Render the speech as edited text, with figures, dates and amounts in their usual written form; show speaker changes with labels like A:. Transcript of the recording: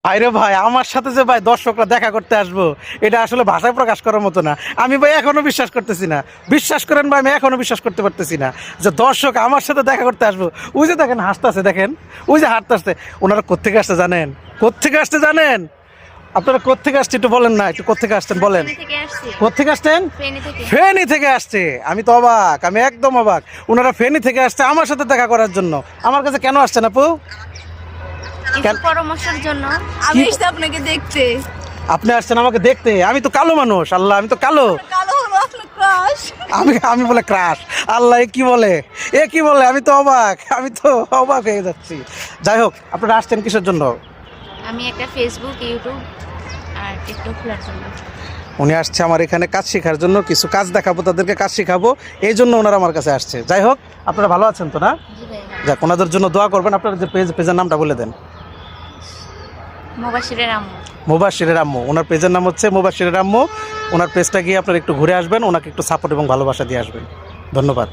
A: আরে ভাই আমার সাথে যে ভাই দর্শকরা দেখা করতে আসবো এটা আসলে ভাষায় প্রকাশ করার মতো না। আমি ভাই এখনো বিশ্বাস করতেছি না, বিশ্বাস করেন ভাই আমি এখনো বিশ্বাস করতে পারতেছি না যে দর্শক আমার সাথে দেখা করতে আসবো। ওই যে দেখেন হাসতেছে, দেখেন ওই যে হাঁটতেছে। ওনারা কোত্থেকে আসতে জানেন? কোত্থেকে আসতে জানেন? আপনারা কোত্থেকে আসছে একটু বলেন না, একটু কোত্থেকে আসতেন বলেন। কোত্থেকে আসতেন? ফেনী থেকে আসছে। আমি তো অবাক, আমি একদম অবাক। ওনারা ফেনী থেকে আসছে আমার সাথে দেখা করার জন্য। আমার কাছে কেন আসছেন আপু?
B: পরামর্শের জন্য আমি এসে আপনাকে দেখতে।
A: আপনি আসছেন আমাকে দেখতে? আমি তো কালো মানুষ, আল্লাহ আমি তো কালো।
B: কালো হলো আপনার ক্রাশ।
A: আমি বলে ক্রাশ? আল্লাহ এ কি বলে, এ কি বলে? আমি তো অবাক, আমি তো অবাক হয়ে যাচ্ছি। যাই হোক, আপনারা আসছেন কিসের জন্য?
B: আমি একটা ফেসবুক, ইউটিউব আর টিকটক খোলার জন্য।
A: উনি আসছে আমার এখানে কাজ শেখার জন্য, কিছু কাজ দেখাবো, তাদেরকে কাজ শেখাবো, এই জন্য ওনারা আমার কাছে আসছে। যাই হোক, আপনারা ভালো আছেন তো না?
B: জি ভাই।
A: যাক, ওনাদের জন্য দোয়া করবেন। আপনারা যে পেজের নামটা বলে দেন।
B: মুবাশিরের আম্মু।
A: মুবাশিরের আম্মু, ওনার পেজের নাম হচ্ছে মুবাশিরের আম্মু। ওনার পেজটা গিয়ে আপনারা একটু ঘুরে আসবেন, ওনাকে একটু সাপোর্ট এবং ভালোবাসা দিয়ে আসবেন। ধন্যবাদ।